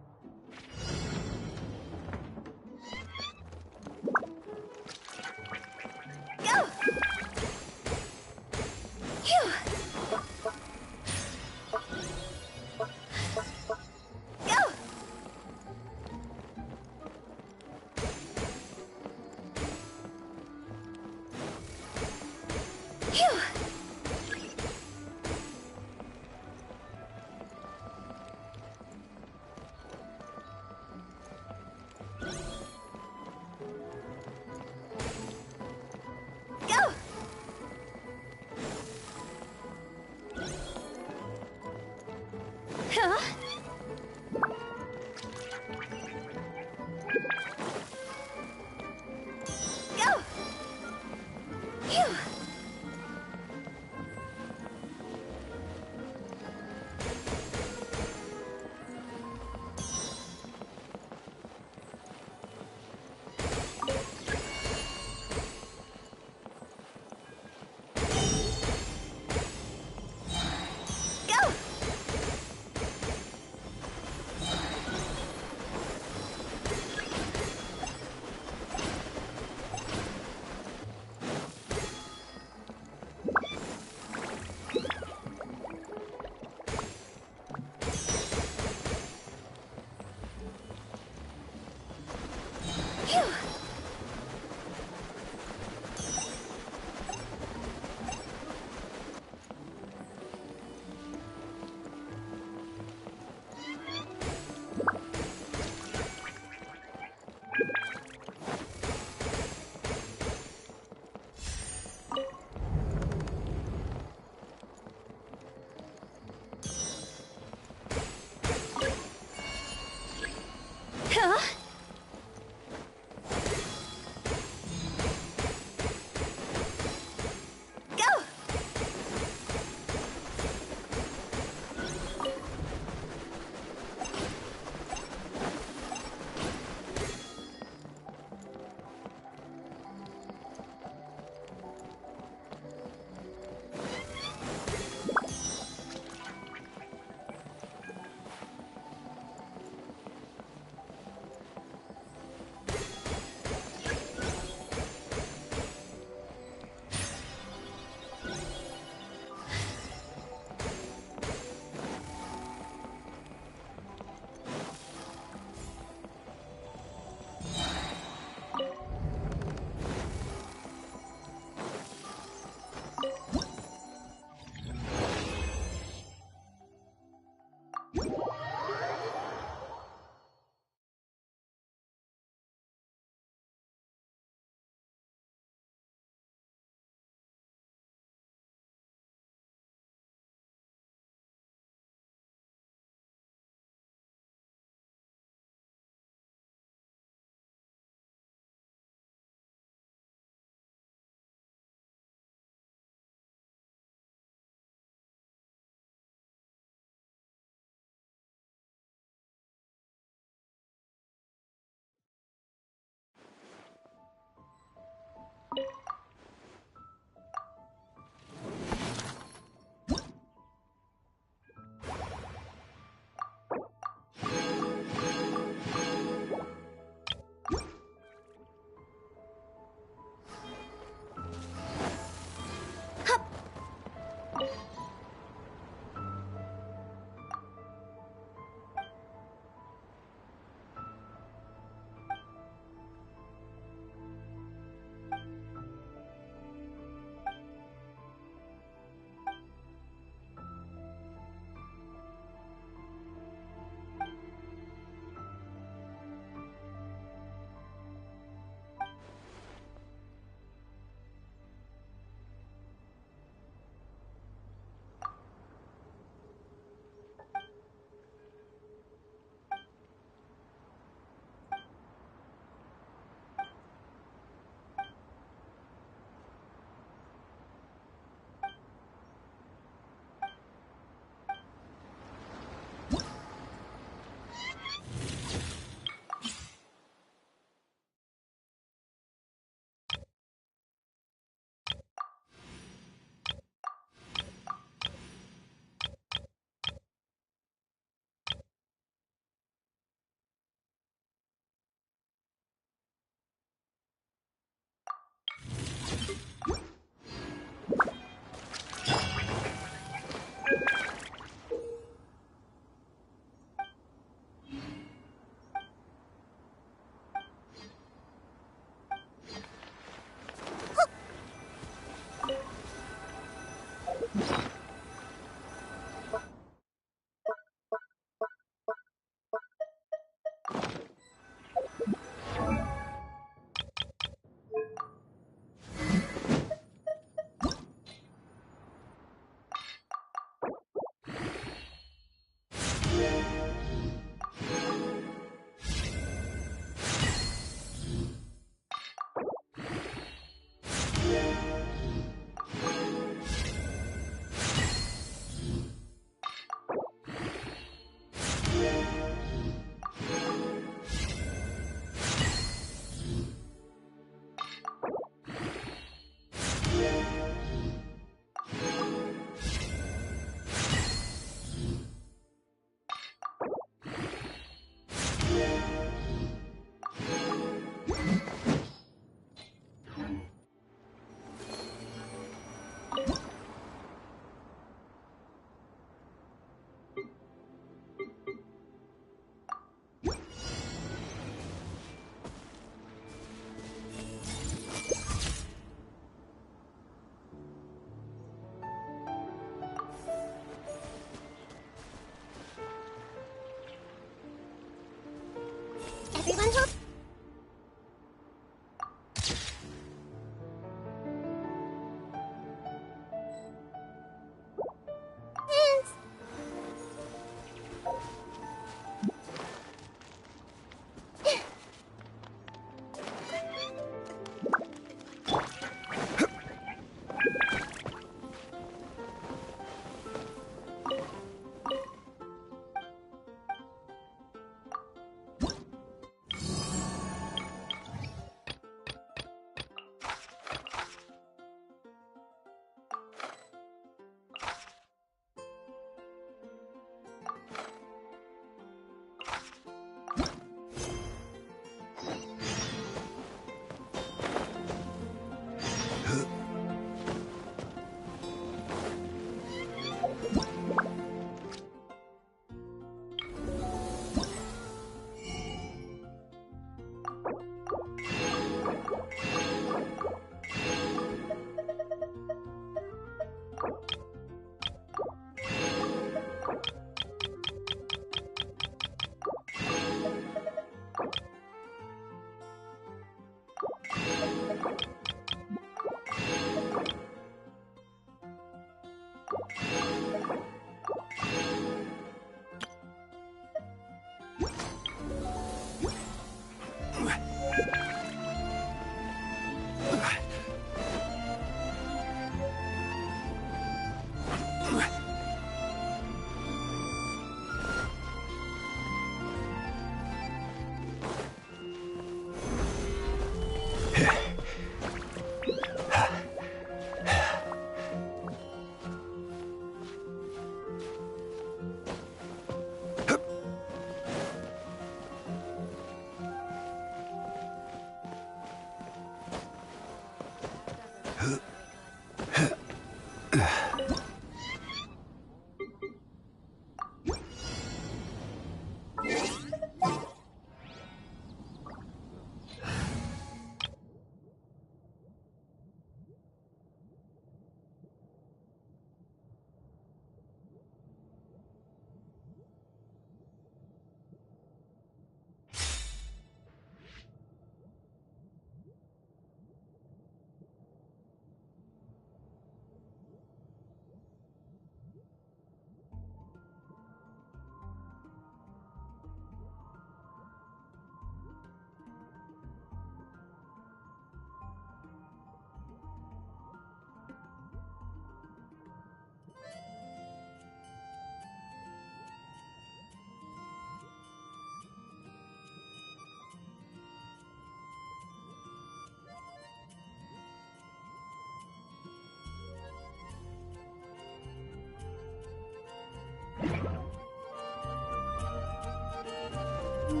That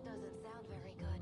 doesn't sound very good.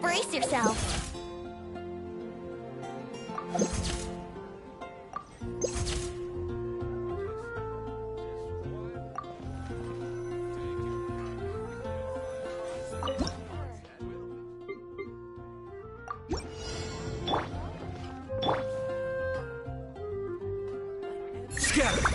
Brace yourself. Scatter!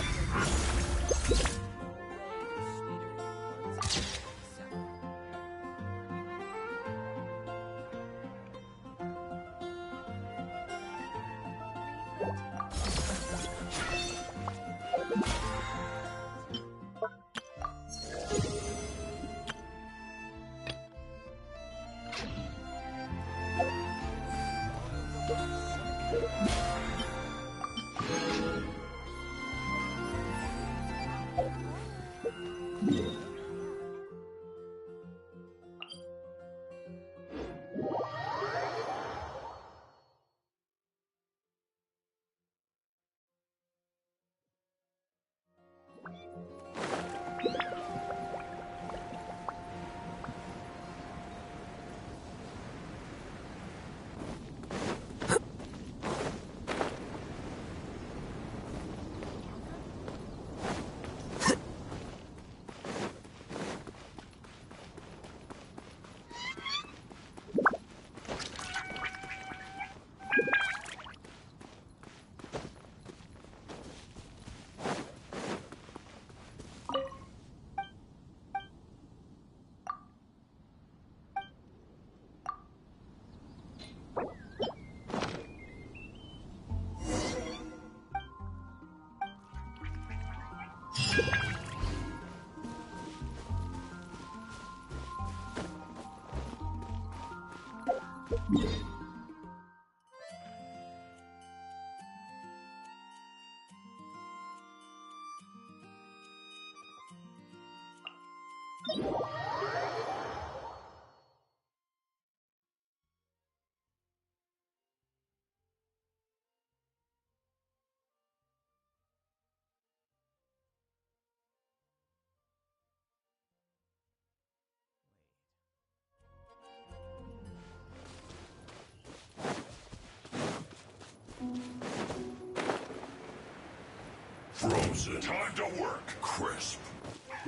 Frozen. Time to work, Crisp.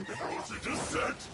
Frozen descent.